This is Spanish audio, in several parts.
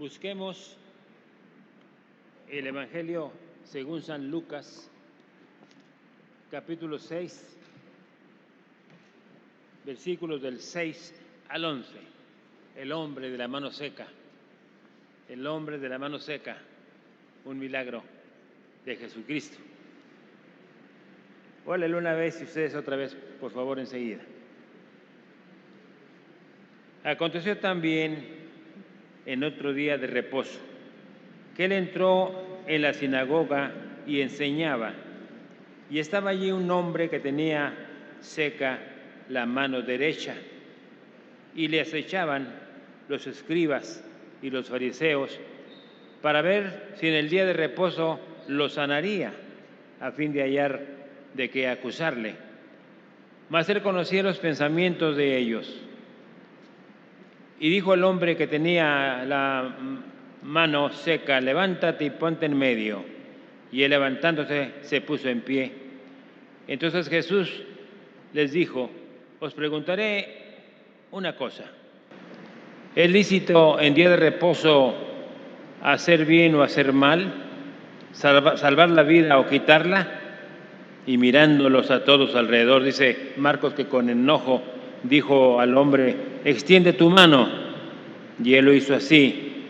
Busquemos el Evangelio según San Lucas, capítulo 6, versículos del 6 al 11. El hombre de la mano seca, el hombre de la mano seca, un milagro de Jesucristo. Órale una vez y ustedes otra vez, por favor, enseguida. Aconteció también en otro día de reposo, que él entró en la sinagoga y enseñaba, y estaba allí un hombre que tenía seca la mano derecha, y le acechaban los escribas y los fariseos para ver si en el día de reposo lo sanaría, a fin de hallar de qué acusarle. Mas él conocía los pensamientos de ellos. Y dijo el hombre que tenía la mano seca: levántate y ponte en medio. Y él, levantándose, se puso en pie. Entonces Jesús les dijo: os preguntaré una cosa. ¿Es lícito en día de reposo hacer bien o hacer mal? ¿Salvar la vida o quitarla? Y mirándolos a todos alrededor, dice Marcos que con enojo dijo al hombre: extiende tu mano. Y él lo hizo así,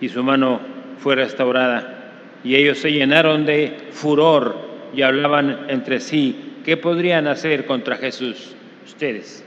y su mano fue restaurada. Y ellos se llenaron de furor y hablaban entre sí: ¿qué podrían hacer contra Jesús? Ustedes.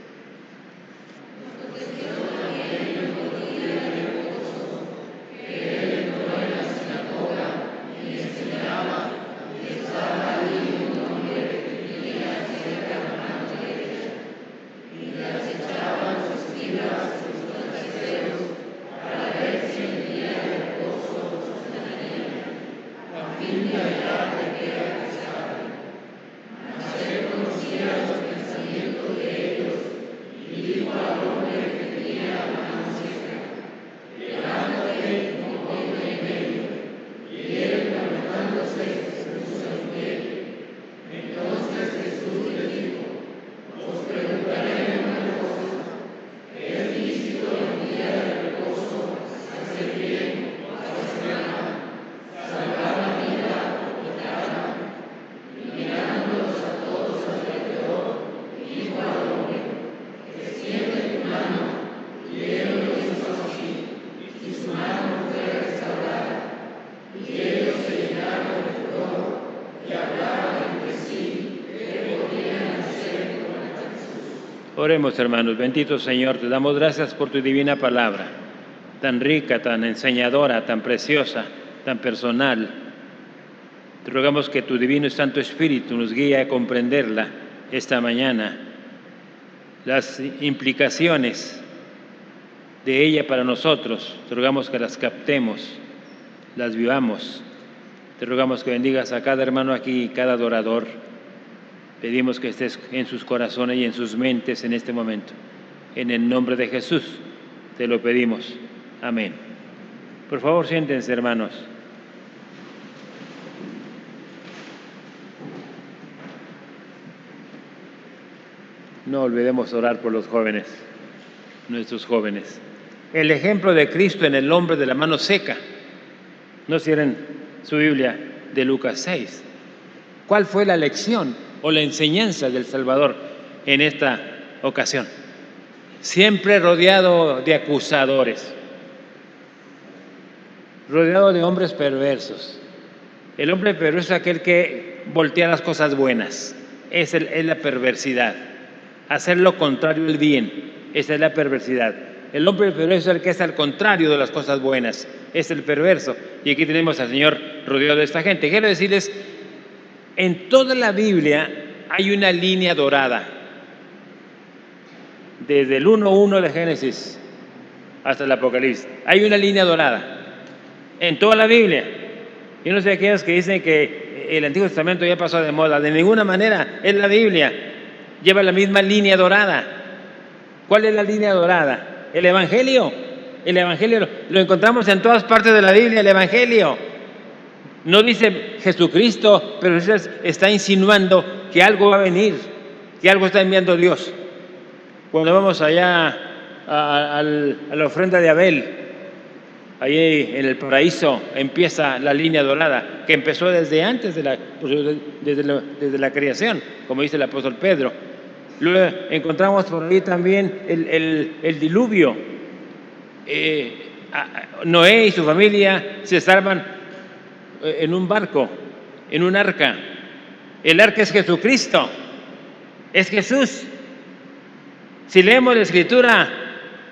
Oremos, hermanos. Bendito Señor, te damos gracias por tu divina palabra, tan rica, tan enseñadora, tan preciosa, tan personal. Te rogamos que tu divino y santo Espíritu nos guíe a comprenderla esta mañana, las implicaciones de ella para nosotros. Te rogamos que las captemos, las vivamos. Te rogamos que bendigas a cada hermano aquí, cada adorador. Pedimos que estés en sus corazones y en sus mentes en este momento. En el nombre de Jesús te lo pedimos. Amén. Por favor, siéntense, hermanos. No olvidemos orar por los jóvenes, nuestros jóvenes. El ejemplo de Cristo en el hombre de la mano seca. No cierren su Biblia de Lucas 6. ¿Cuál fue la lección o la enseñanza del Salvador en esta ocasión? Siempre rodeado de acusadores, rodeado de hombres perversos. El hombre perverso es aquel que voltea las cosas buenas. Es la perversidad. Hacer lo contrario del bien, esa es la perversidad. El hombre perverso es el que es al contrario de las cosas buenas, es el perverso. Y aquí tenemos al Señor rodeado de esta gente. Quiero decirles, en toda la Biblia hay una línea dorada, desde el 1:1 de Génesis hasta el Apocalipsis. Hay una línea dorada en toda la Biblia. Yo no sé aquellos que dicen que el Antiguo Testamento ya pasó de moda. De ninguna manera, es la Biblia. Lleva la misma línea dorada. ¿Cuál es la línea dorada? El Evangelio. El Evangelio lo encontramos en todas partes de la Biblia, el Evangelio. No dice Jesucristo, pero está insinuando que algo va a venir, que algo está enviando Dios. Cuando vamos allá a la ofrenda de Abel, Ahí en el paraíso empieza la línea dorada, que empezó desde antes desde la creación, como dice el apóstol Pedro. Luego encontramos por ahí también el diluvio. Noé y su familia se salvan en un barco, en un arca. El arca es Jesucristo, es Jesús. Si leemos la Escritura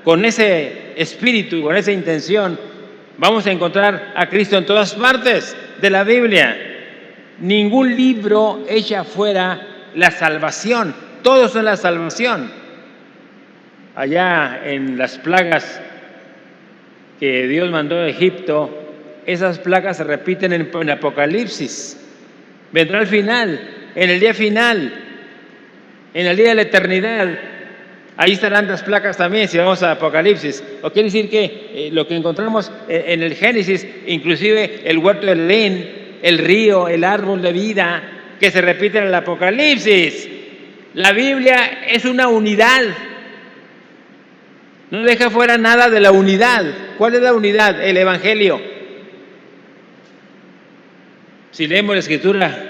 con ese espíritu, con esa intención, vamos a encontrar a Cristo en todas partes de la Biblia. Ningún libro echa fuera la salvación, todos son la salvación. Allá en las plagas que Dios mandó a Egipto, esas plagas se repiten en Apocalipsis. Vendrá al final, en el día final, en el día de la eternidad. Ahí estarán las plagas también, si vamos a Apocalipsis. O quiere decir que lo que encontramos en el Génesis, inclusive el huerto del Edén, el río, el árbol de vida, que se repite en el Apocalipsis. La Biblia es una unidad. No deja fuera nada de la unidad. ¿Cuál es la unidad? El Evangelio. Si leemos la Escritura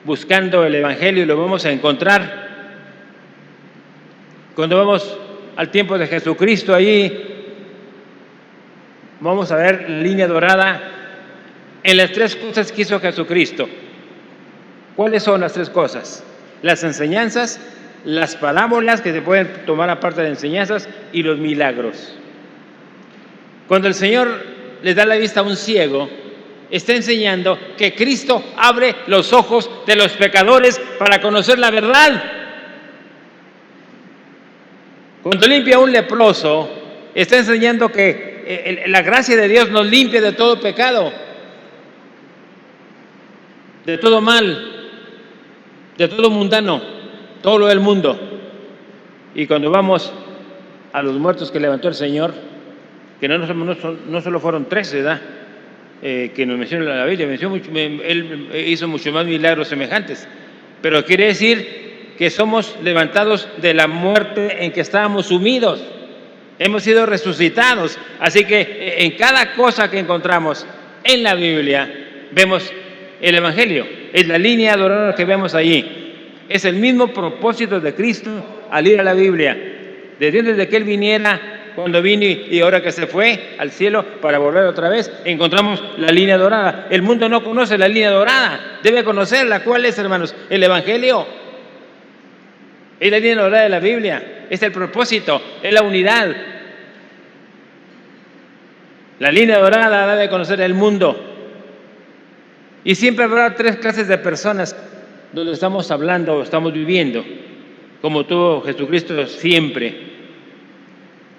buscando el Evangelio, lo vamos a encontrar. Cuando vamos al tiempo de Jesucristo, ahí vamos a ver la línea dorada en las tres cosas que hizo Jesucristo. ¿Cuáles son las tres cosas? Las enseñanzas, las parábolas que se pueden tomar aparte de enseñanzas y los milagros. Cuando el Señor le da la vista a un ciego, está enseñando que Cristo abre los ojos de los pecadores para conocer la verdad. Cuando limpia a un leproso, está enseñando que la gracia de Dios nos limpia de todo pecado, de todo mal, de todo mundano, todo lo del mundo. Y cuando vamos a los muertos que levantó el Señor, que no solo fueron 13, ¿verdad? Que nos menciona la Biblia, Él hizo muchos más milagros semejantes, pero quiere decir que somos levantados de la muerte en que estábamos sumidos, hemos sido resucitados. Así que en cada cosa que encontramos en la Biblia vemos el Evangelio, es la línea dorada que vemos allí. Es el mismo propósito de Cristo al ir a la Biblia, desde que Él viniera, cuando vino y ahora que se fue al cielo para volver otra vez, encontramos la línea dorada. El mundo no conoce la línea dorada, debe conocerla. ¿Cuál es, hermanos? El Evangelio. Es la línea dorada de la Biblia, es el propósito, es la unidad. La línea dorada da de conocer el mundo. Y siempre habrá tres clases de personas donde estamos hablando, estamos viviendo, como tuvo Jesucristo siempre.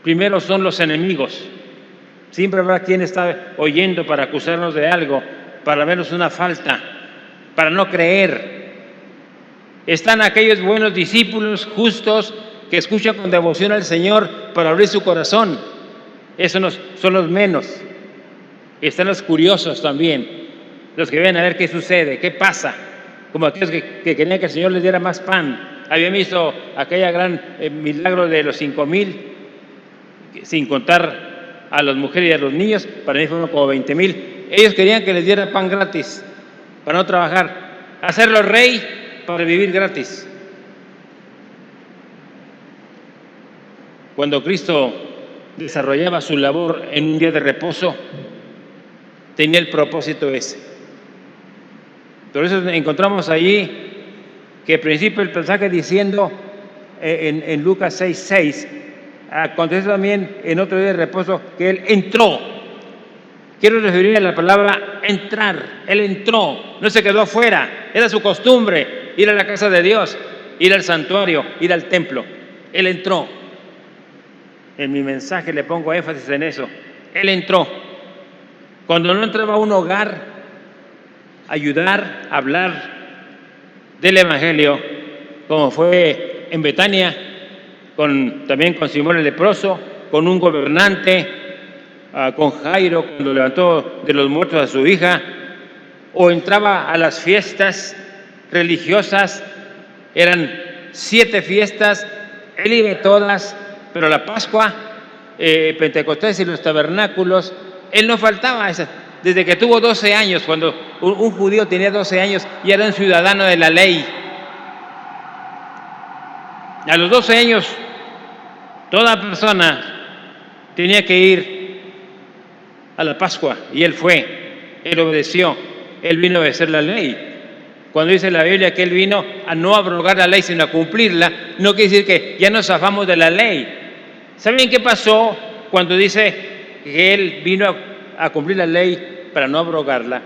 Primero son los enemigos. Siempre habrá quien está oyendo para acusarnos de algo, para vernos una falta, para no creer. Están aquellos buenos discípulos justos que escuchan con devoción al Señor para abrir su corazón. Esos son los menos. Están los curiosos también, los que vienen a ver qué sucede, qué pasa, como aquellos que querían que el Señor les diera más pan. Habían visto aquella gran milagro de los 5,000, sin contar a las mujeres y a los niños. Para mí fueron como 20,000. Ellos querían que les diera pan gratis para no trabajar, hacerlo rey para vivir gratis. Cuando Cristo desarrollaba su labor en un día de reposo, tenía el propósito ese. Por eso encontramos allí que al principio el pasaje diciendo en Lucas 6:6, acontece también en otro día de reposo que Él entró. Quiero referirme a la palabra entrar. Él entró, no se quedó afuera. Era su costumbre ir a la casa de Dios, ir al santuario, ir al templo. Él entró. En mi mensaje le pongo énfasis en eso. Él entró. Cuando no entraba a un hogar, ayudar, hablar del Evangelio, como fue en Betania, también con Simón el leproso, con un gobernante, con Jairo cuando levantó de los muertos a su hija, o entraba a las fiestas religiosas. Eran 7 fiestas, él iba a todas, pero la Pascua, Pentecostés y los tabernáculos, Él no faltaba desde que tuvo 12 años, cuando un judío tenía 12 años y era un ciudadano de la ley. A los 12 años, toda persona tenía que ir a la Pascua y él fue, él obedeció, él vino a obedecer la ley. Cuando dice la Biblia que él vino a no abrogar la ley sino a cumplirla, no quiere decir que ya nos zafamos de la ley. ¿Saben qué pasó cuando dice que él vino a cumplir la ley para no abrogarla?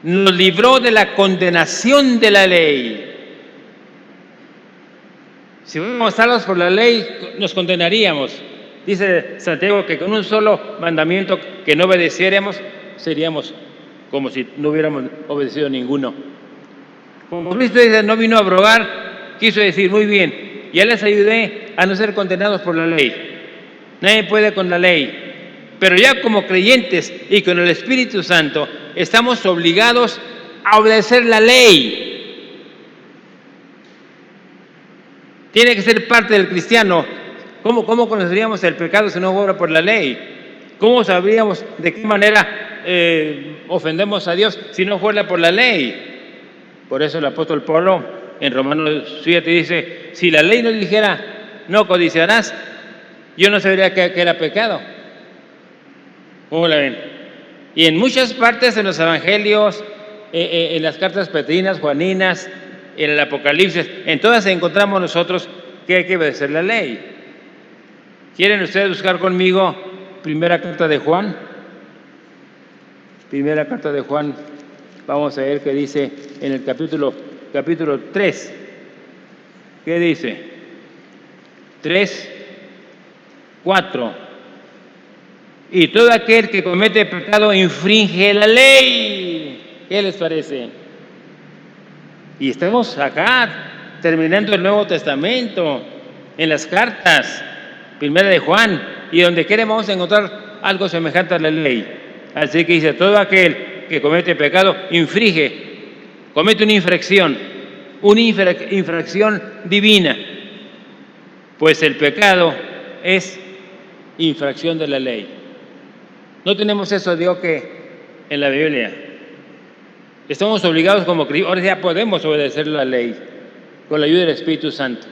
Nos libró de la condenación de la ley. Si fuéramos salvos por la ley, nos condenaríamos. Dice Santiago que con un solo mandamiento que no obedeciéramos, seríamos como si no hubiéramos obedecido ninguno. Como Cristo dice, no vino a abrogar, quiso decir, muy bien, ya les ayudé a no ser condenados por la ley. Nadie puede con la ley. Pero ya como creyentes y con el Espíritu Santo, estamos obligados a obedecer la ley. Tiene que ser parte del cristiano. ¿Cómo conoceríamos el pecado si no fuera por la ley? ¿Cómo sabríamos de qué manera ofendemos a Dios si no fuera por la ley? Por eso el apóstol Pablo en Romanos 7 dice, si la ley nos dijera, no codiciarás, yo no sabría que era pecado. ¿Cómo la ven? Y en muchas partes de los evangelios, en las cartas petrinas, juaninas, en el Apocalipsis, en todas encontramos nosotros que hay que obedecer la ley. ¿Quieren ustedes buscar conmigo primera carta de Juan? Primera carta de Juan, vamos a ver qué dice en el capítulo 3. ¿Qué dice? 3, 4. Y todo aquel que comete pecado infringe la ley. ¿Qué les parece? Y estamos acá terminando el Nuevo Testamento, en las cartas, primera de Juan, y donde quiera vamos a encontrar algo semejante a la ley. Así que dice, todo aquel que comete pecado comete una infracción divina, pues el pecado es infracción de la ley. No tenemos eso de que en la Biblia. Estamos obligados como cristianos, ahora ya podemos obedecer la ley con la ayuda del Espíritu Santo.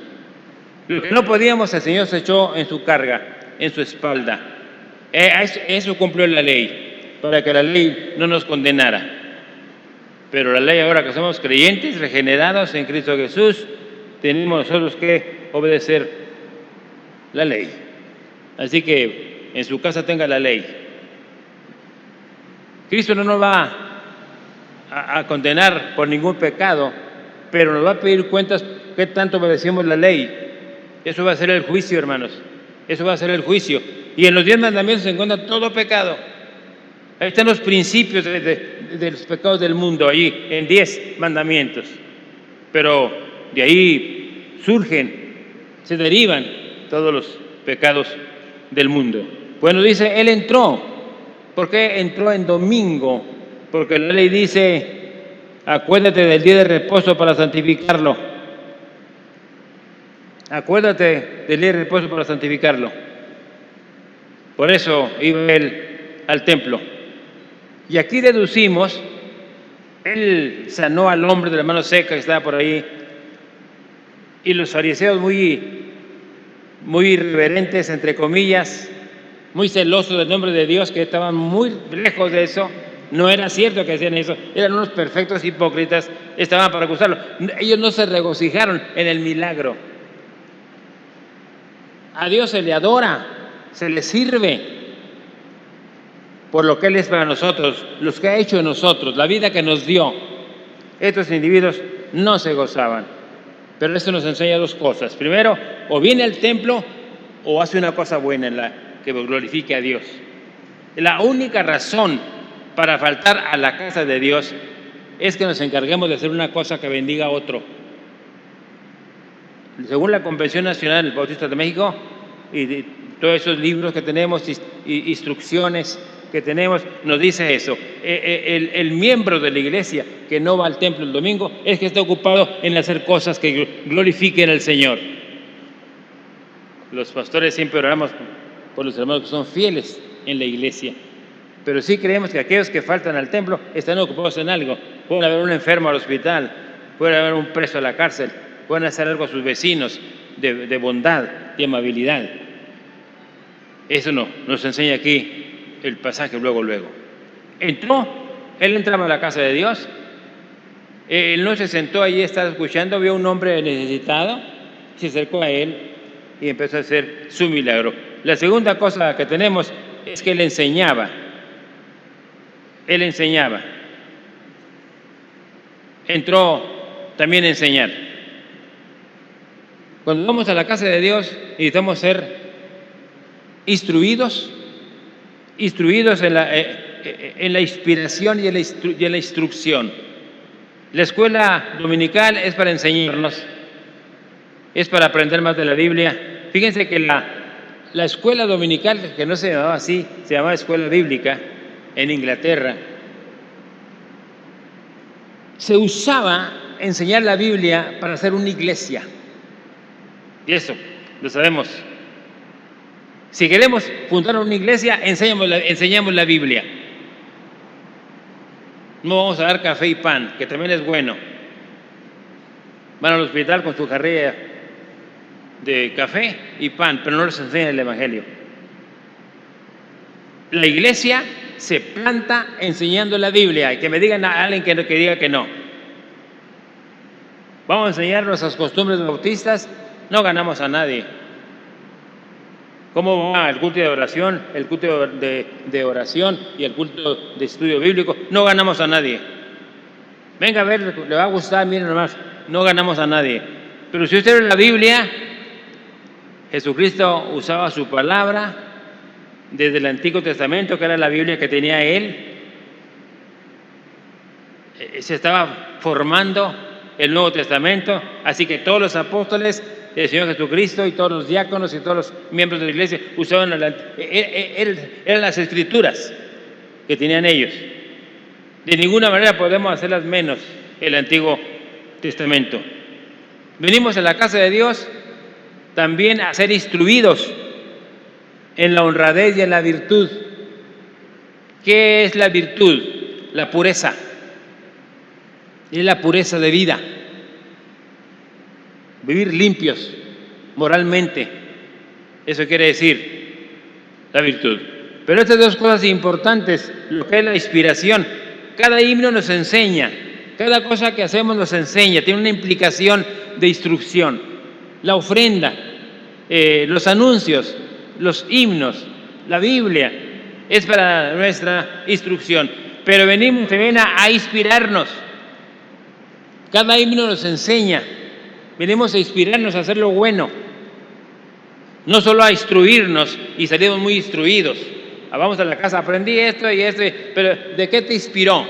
Lo que no podíamos, el Señor se echó en su carga, en su espalda. Eso cumplió la ley, para que la ley no nos condenara. Pero la ley, ahora que somos creyentes, regenerados en Cristo Jesús, tenemos nosotros que obedecer la ley. Así que en su casa tenga la ley. Cristo no nos va a condenar por ningún pecado, pero nos va a pedir cuentas qué tanto obedecemos la ley. Eso va a ser el juicio, hermanos. Eso va a ser el juicio. Y en los 10 mandamientos se encuentra todo pecado. Ahí están los principios de los pecados del mundo, allí en 10 mandamientos. Pero de ahí se derivan todos los pecados del mundo. Bueno, dice, Él entró. ¿Por qué entró en domingo? Porque la ley dice, acuérdate del día de reposo para santificarlo. Acuérdate del día de reposo para santificarlo. Por eso iba Él al templo. Y aquí deducimos, Él sanó al hombre de la mano seca que estaba por ahí, y los fariseos muy irreverentes, entre comillas, muy celosos del nombre de Dios, que estaban muy lejos de eso. No era cierto que hacían eso, eran unos perfectos hipócritas, estaban para acusarlo. Ellos no se regocijaron en el milagro. A Dios se le adora, se le sirve por lo que Él es para nosotros, los que ha hecho en nosotros, la vida que nos dio. Estos individuos no se gozaban. Pero esto nos enseña dos cosas. Primero, o viene al templo o hace una cosa buena en la que glorifique a Dios. La única razón para faltar a la casa de Dios es que nos encarguemos de hacer una cosa que bendiga a otro. Según la Convención Nacional Bautista de México y todos esos libros que tenemos, instrucciones que tenemos, nos dice eso. El miembro de la iglesia que no va al templo el domingo es que está ocupado en hacer cosas que glorifiquen al Señor. Los pastores siempre oramos por los hermanos que son fieles en la iglesia. Pero sí creemos que aquellos que faltan al templo están ocupados en algo. Pueden haber un enfermo al hospital, puede haber un preso a la cárcel, pueden hacer algo a sus vecinos de bondad, de amabilidad. Eso no, nos enseña aquí el pasaje luego. Él entraba a la casa de Dios, él no se sentó allí, estaba escuchando, vio a un hombre necesitado, se acercó a él y empezó a hacer su milagro. La segunda cosa que tenemos es que él enseñaba. Entró también a enseñar. Cuando vamos a la casa de Dios necesitamos ser instruidos en la inspiración y en la instrucción. La escuela dominical es para enseñarnos, es para aprender más de la Biblia. Fíjense que la escuela dominical, que no se llamaba así, se llamaba escuela bíblica en Inglaterra, se usaba enseñar la Biblia para hacer una iglesia. Y eso lo sabemos. Si queremos fundar una iglesia, enseñamos la Biblia. No vamos a dar café y pan, que también es bueno. Van al hospital con su jarrilla de café y pan, pero no les enseñan el Evangelio. La iglesia se planta enseñando la Biblia, y que me digan a alguien que diga que no. Vamos a enseñar nuestras costumbres bautistas, no ganamos a nadie. ¿Cómo va el culto de oración, el culto de oración y el culto de estudio bíblico? No ganamos a nadie. Venga a ver, le va a gustar, miren nomás, no ganamos a nadie. Pero si usted ve la Biblia, Jesucristo usaba su palabra desde el Antiguo Testamento, que era la Biblia que tenía él. Se estaba formando el Nuevo Testamento, así que todos los apóstoles del Señor Jesucristo y todos los diáconos y todos los miembros de la iglesia usaban eran las escrituras que tenían ellos. De ninguna manera podemos hacerlas menos el Antiguo Testamento. Venimos a la casa de Dios también a ser instruidos en la honradez y en la virtud. ¿Qué es la virtud? La pureza. Es la pureza de vida. Vivir limpios moralmente. Eso quiere decir la virtud. Pero estas dos cosas importantes, lo que es la inspiración, cada himno nos enseña, cada cosa que hacemos nos enseña, tiene una implicación de instrucción. La ofrenda, los anuncios, los himnos, la Biblia, es para nuestra instrucción. Pero venimos también a inspirarnos. Cada himno nos enseña. Venimos a inspirarnos a hacer lo bueno. No solo a instruirnos y salimos muy instruidos. Vamos a la casa, aprendí esto y esto, pero ¿de qué te inspiró?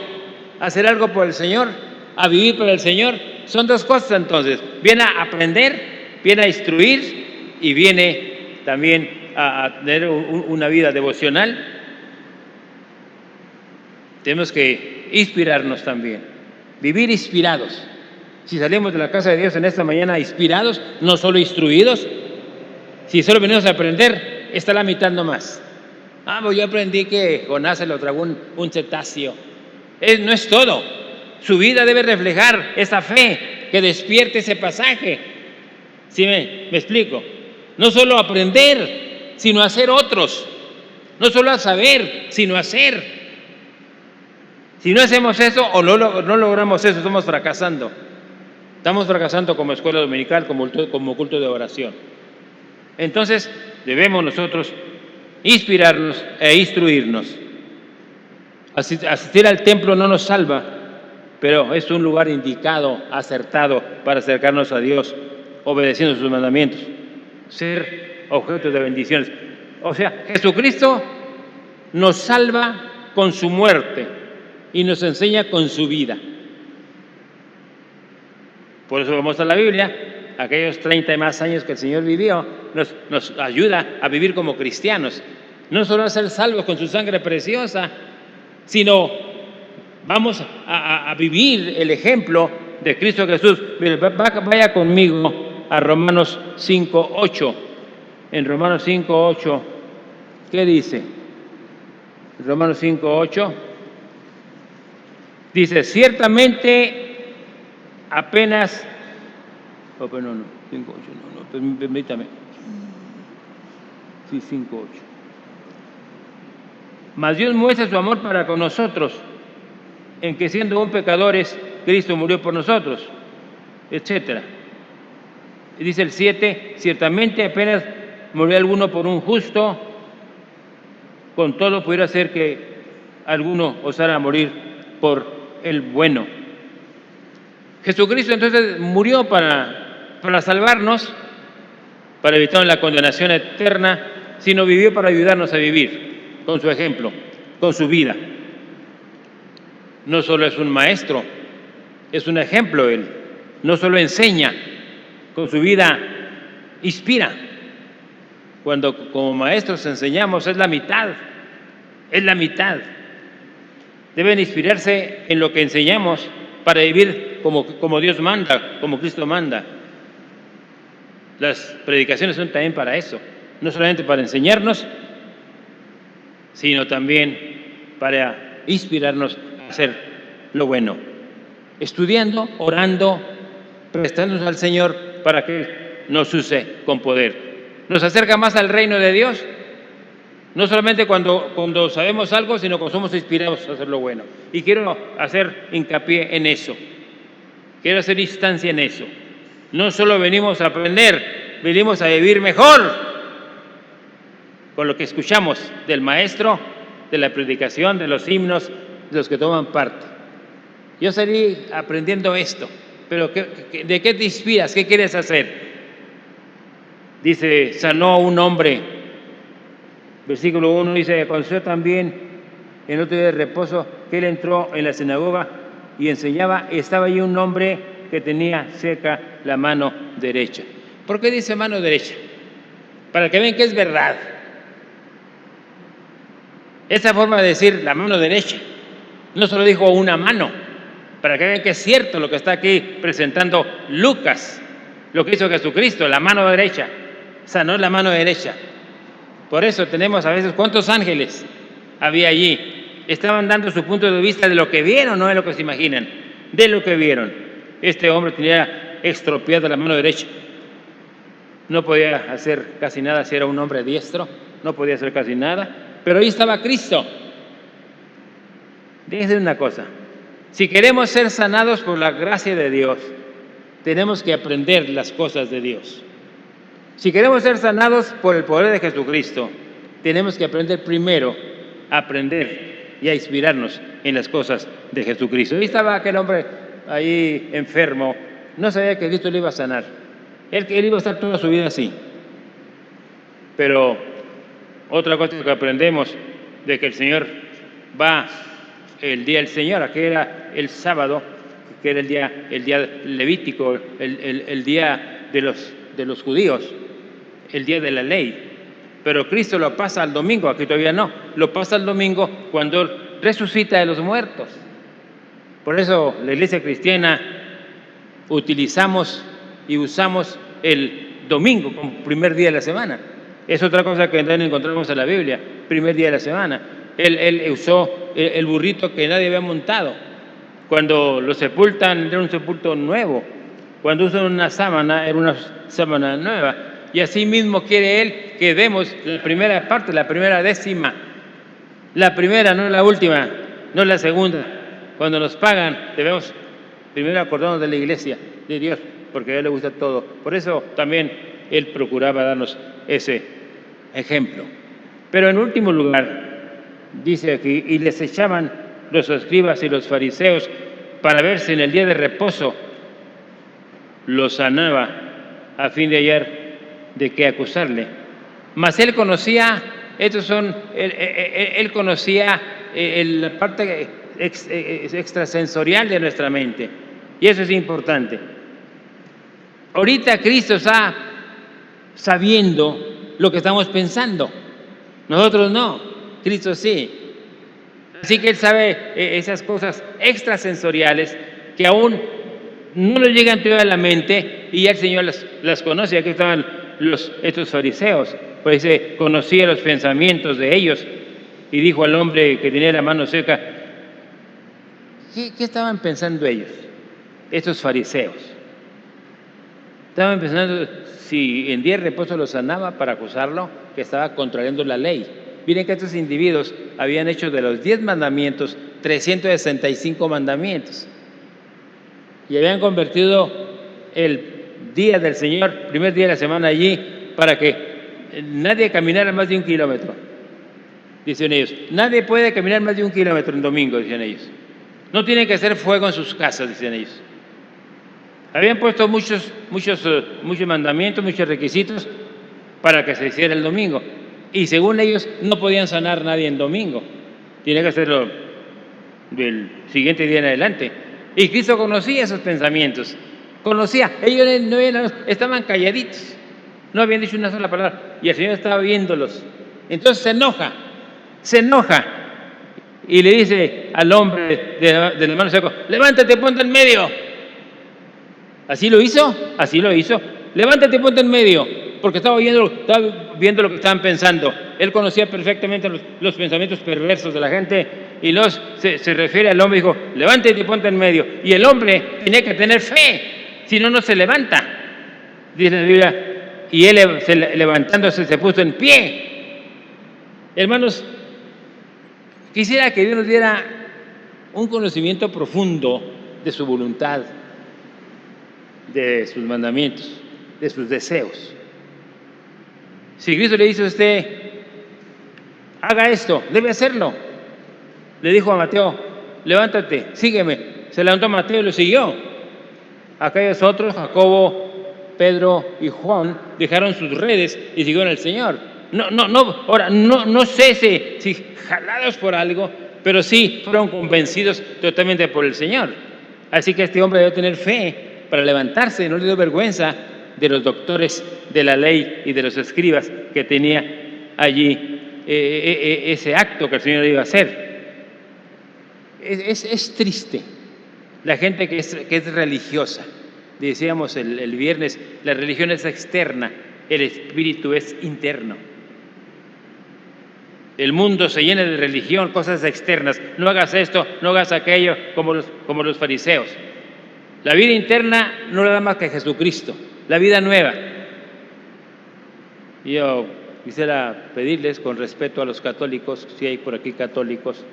¿A hacer algo por el Señor? ¿A vivir por el Señor? Son dos cosas entonces. Viene a aprender, viene a instruir y viene también a tener una vida devocional. Tenemos que inspirarnos también, vivir inspirados. Si salimos de la casa de Dios en esta mañana inspirados, no solo instruidos, si solo venimos a aprender, está la mitad nomás. Pues yo aprendí que Jonás se lo tragó un cetáceo. No es todo. Su vida debe reflejar esa fe que despierte ese pasaje. ¿Sí me explico? No solo aprender, sino hacer otros. No solo a saber, sino hacer. Si no hacemos eso o no logramos eso, estamos fracasando. Estamos fracasando como escuela dominical, como culto de oración. Entonces, debemos nosotros inspirarnos e instruirnos. Asistir al templo no nos salva, pero es un lugar indicado, acertado para acercarnos a Dios, obedeciendo sus mandamientos, ser objeto de bendiciones. O sea, Jesucristo nos salva con su muerte y nos enseña con su vida. Por eso vamos a la Biblia. Aquellos 30 y más años que el Señor vivió nos ayuda a vivir como cristianos, no solo a ser salvos con su sangre preciosa, sino vamos a vivir el ejemplo de Cristo Jesús. Vaya conmigo a Romanos 5:8. En Romanos 5:8, ¿qué dice? Romanos 5:8, dice, ciertamente apenas, no, 5:8, no, permítame, sí, 5:8. Mas Dios muestra su amor para con nosotros, en que siendo aún pecadores, Cristo murió por nosotros, etc. Y dice el 7, ciertamente apenas murió alguno por un justo, con todo pudiera ser que alguno osara morir por el bueno. Jesucristo entonces murió para salvarnos, para evitar la condenación eterna, sino vivió para ayudarnos a vivir, con su ejemplo, con su vida. No solo es un maestro, es un ejemplo él. No solo enseña, con su vida inspira. Cuando como maestros enseñamos es la mitad, Deben inspirarse en lo que enseñamos para vivir como Dios manda, como Cristo manda. Las predicaciones son también para eso, no solamente para enseñarnos, sino también para inspirarnos a hacer lo bueno. Estudiando, orando, prestándonos al Señor para que Él nos use con poder. Nos acerca más al reino de Dios, no solamente cuando sabemos algo, sino cuando somos inspirados a hacer lo bueno. Y quiero hacer hincapié en eso, quiero hacer instancia en eso. No solo venimos a aprender, venimos a vivir mejor con lo que escuchamos del maestro, de la predicación, de los himnos, de los que toman parte. Yo salí aprendiendo esto, pero ¿de qué te inspiras? ¿Qué quieres hacer? Dice, sanó a un hombre. Versículo 1 dice, aconteció también en otro día de reposo que él entró en la sinagoga y enseñaba, y estaba allí un hombre que tenía seca la mano derecha. ¿Por qué dice mano derecha? Para que vean que es verdad. Esa forma de decir la mano derecha, no solo dijo una mano, para que vean que es cierto lo que está aquí presentando Lucas, lo que hizo Jesucristo, la mano derecha, sanó la mano derecha. Por eso tenemos a veces, ¿cuántos ángeles había allí? Estaban dando su punto de vista de lo que vieron, no de lo que se imaginan, de lo que vieron. Este hombre tenía estropeada la mano derecha. No podía hacer casi nada si era un hombre diestro, no podía hacer casi nada, pero ahí estaba Cristo. Déjenme una cosa, si queremos ser sanados por la gracia de Dios, tenemos que aprender las cosas de Dios. Si queremos ser sanados por el poder de Jesucristo, tenemos que aprender primero a aprender y a inspirarnos en las cosas de Jesucristo. Ahí estaba aquel hombre ahí enfermo, no sabía que Cristo le iba a sanar. Él iba a estar toda su vida así. Pero otra cosa que aprendemos de que el Señor va el día del Señor, aquí era el sábado, que era el día levítico, el día de los judíos, el día de la ley. Pero Cristo lo pasa al domingo, aquí todavía no, lo pasa al domingo cuando Él resucita de los muertos. Por eso la iglesia cristiana utilizamos y usamos el domingo como primer día de la semana. Es otra cosa que también encontramos en la Biblia, primer día de la semana. Él usó el burrito que nadie había montado. Cuando lo sepultan, era un sepulto nuevo. Cuando usan una sábana, era una sábana nueva. Y así mismo quiere Él que demos la primera parte, la primera décima. La primera, no la última, no la segunda. Cuando nos pagan, debemos primero acordarnos de la iglesia, de Dios, porque a Él le gusta todo. Por eso también Él procuraba darnos ese ejemplo. Pero en último lugar, dice aquí, y les echaban los escribas y los fariseos para ver si en el día de reposo los sanaba a fin de hallar de qué acusarle. Mas él conocía, él conocía la parte extrasensorial de nuestra mente, y eso es importante. Ahorita Cristo está sabiendo lo que estamos pensando, nosotros no, Cristo sí. Así que Él sabe esas cosas extrasensoriales que aún no le llegan todavía a la mente, y ya el Señor las conoce. Aquí estaban estos fariseos, pues dice, conocía los pensamientos de ellos, y dijo al hombre que tenía la mano seca, ¿qué estaban pensando ellos, estos fariseos? Estaban pensando si en día de reposo lo sanaba para acusarlo, que estaba contrariando la ley. Miren que estos individuos habían hecho de los 10 mandamientos 365 mandamientos y habían convertido el día del Señor, primer día de la semana allí, para que nadie caminara más de 1 kilómetro. Dicen ellos, nadie puede caminar más de 1 kilómetro en domingo, dicen ellos. No tienen que hacer fuego en sus casas, dicen ellos. Habían puesto muchos mandamientos, muchos requisitos para que se hiciera el domingo. Y según ellos, no podían sanar a nadie en domingo. Tiene que hacerlo del siguiente día en adelante. Y Cristo conocía esos pensamientos. Conocía. Ellos estaban calladitos. No habían dicho una sola palabra. Y el Señor estaba viéndolos. Entonces se enoja. Y le dice al hombre de la mano seca, levántate, ponte en medio. ¿Así lo hizo? Así lo hizo. Levántate, ponte en medio, porque estaba viendo lo que estaban pensando. Él conocía perfectamente los pensamientos perversos de la gente y se refiere al hombre y dijo, levántate y ponte en medio. Y el hombre tenía que tener fe, si no, no se levanta. Dice la Biblia, y él levantándose se puso en pie. Hermanos, quisiera que Dios nos diera un conocimiento profundo de su voluntad, de sus mandamientos, de sus deseos. Si Cristo le dice a usted, haga esto, debe hacerlo. Le dijo a Mateo, levántate, sígueme. Se levantó Mateo y lo siguió. Aquellos otros, Jacobo, Pedro y Juan, dejaron sus redes y siguieron al Señor. Ahora, no sé si jalados por algo, pero sí fueron convencidos totalmente por el Señor. Así que este hombre debe tener fe para levantarse, no le dio vergüenza de los doctores de la ley y de los escribas que tenía allí ese acto que el Señor iba a hacer. Es triste la gente que es religiosa. Decíamos el viernes, la religión es externa, el espíritu es interno. El mundo se llena de religión, cosas externas. No hagas esto, no hagas aquello, como los fariseos. La vida interna no la da más que Jesucristo, la vida nueva. Yo quisiera pedirles, con respeto a los católicos, si hay por aquí católicos,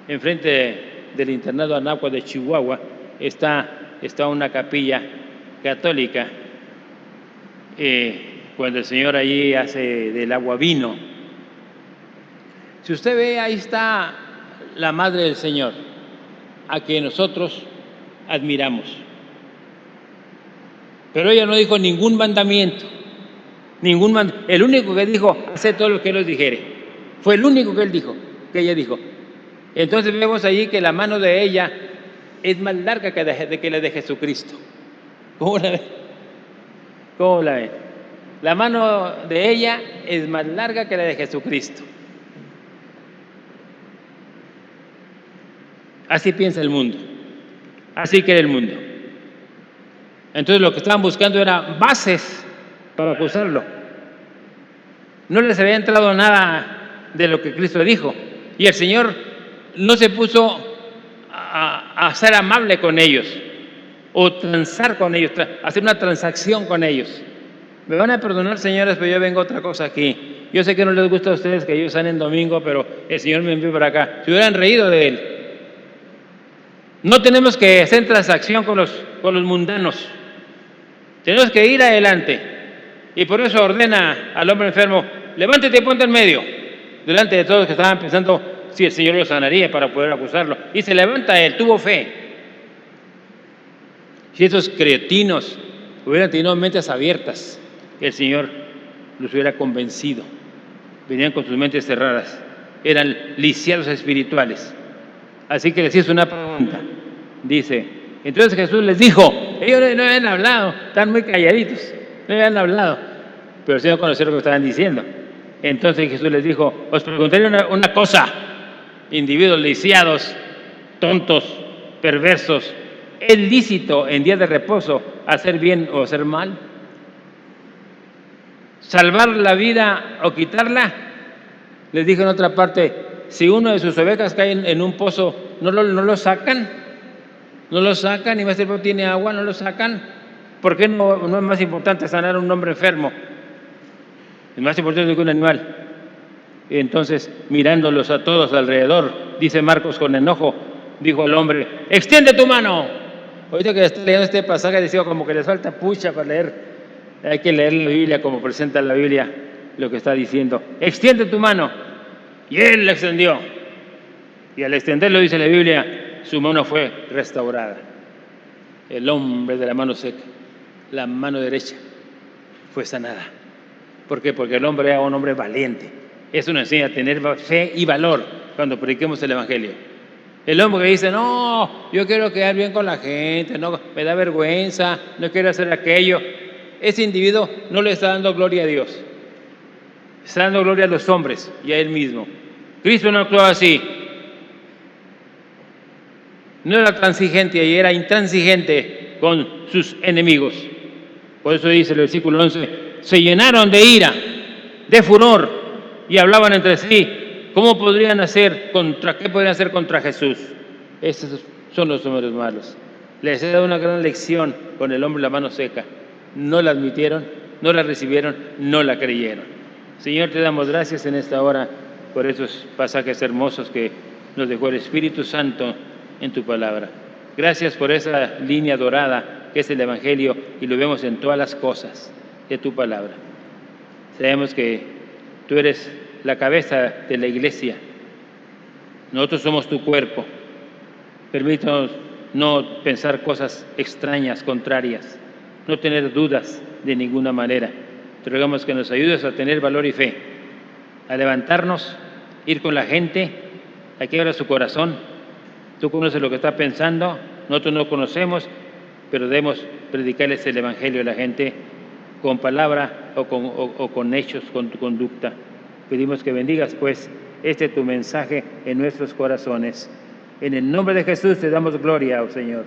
enfrente del internado Anáhuac de Chihuahua está una capilla católica, cuando el Señor allí hace del agua vino. Si usted ve, ahí está la Madre del Señor, a quien nosotros admiramos. Pero ella no dijo ningún mandamiento, el único que dijo, hace todo lo que Él os dijere. Fue el único que ella dijo. Entonces vemos allí que la mano de ella es más larga que la de Jesucristo. ¿Cómo la ve? ¿Cómo la ve? La mano de ella es más larga que la de Jesucristo. Así piensa el mundo, así quiere el mundo. Entonces lo que estaban buscando eran bases para acusarlo. No les había entrado nada de lo que Cristo dijo. Y el Señor no se puso a ser amable con ellos o transar con ellos, hacer una transacción con ellos. Me van a perdonar, señores, pero yo vengo a otra cosa aquí. Yo sé que no les gusta a ustedes que ellos salen domingo, pero el Señor me envió para acá. Se hubieran reído de Él. No tenemos que hacer transacción con los mundanos. Tenemos que ir adelante. Y por eso ordena al hombre enfermo, levántate y ponte en medio, delante de todos que estaban pensando si el Señor lo sanaría para poder acusarlo. Y se levanta él, tuvo fe. Si esos cretinos hubieran tenido mentes abiertas, el Señor los hubiera convencido. Venían con sus mentes cerradas, eran lisiados espirituales. Así que les hizo una pregunta. Dice, entonces Jesús les dijo, ellos no habían hablado, están muy calladitos, no habían hablado, pero el Señor conoció lo que estaban diciendo. Entonces Jesús les dijo, os preguntaré una cosa, individuos lisiados, tontos, perversos, ¿es lícito en día de reposo hacer bien o hacer mal? ¿Salvar la vida o quitarla? Les dijo en otra parte, si uno de sus ovejas cae en un pozo, ¿no lo sacan? ¿No lo sacan? Y más el tiene agua, ¿no lo sacan? ¿Por qué no es más importante sanar a un hombre enfermo? Es más importante que un animal. Y entonces, mirándolos a todos alrededor, dice Marcos con enojo, dijo al hombre, extiende tu mano. Ahorita que estoy leyendo este pasaje, decía como que les falta pucha para leer. Hay que leer la Biblia como presenta la Biblia lo que está diciendo. Extiende tu mano. Y él la extendió. Y al extenderlo, dice la Biblia, su mano fue restaurada. El hombre de la mano seca, la mano derecha, fue sanada. ¿Por qué? Porque el hombre era un hombre valiente. Eso nos enseña a tener fe y valor cuando prediquemos el Evangelio. El hombre que dice, no, yo quiero quedar bien con la gente, no, me da vergüenza, no quiero hacer aquello. Ese individuo no le está dando gloria a Dios. Está dando gloria a los hombres y a él mismo. Cristo no actuó así. No era transigente y era intransigente con sus enemigos. Por eso dice el versículo 11, se llenaron de ira, de furor, y hablaban entre sí, ¿qué podrían hacer contra Jesús? Esos son los hombres malos. Les he dado una gran lección con el hombre de la mano seca. No la admitieron, no la recibieron, no la creyeron. Señor, te damos gracias en esta hora por esos pasajes hermosos que nos dejó el Espíritu Santo en tu palabra. Gracias por esa línea dorada que es el Evangelio y lo vemos en todas las cosas de tu palabra. Sabemos que tú eres la cabeza de la iglesia. Nosotros somos tu cuerpo. Permítanos no pensar cosas extrañas, contrarias, no tener dudas de ninguna manera. Te rogamos que nos ayudes a tener valor y fe, a levantarnos, ir con la gente, a que abra su corazón. Tú conoces lo que está pensando, nosotros no conocemos, pero debemos predicarles el Evangelio a la gente con palabra o con hechos, con tu conducta. Pedimos que bendigas, pues, tu mensaje en nuestros corazones. En el nombre de Jesús te damos gloria, oh Señor.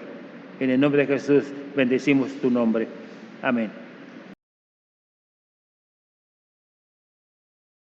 En el nombre de Jesús bendecimos tu nombre. Amén.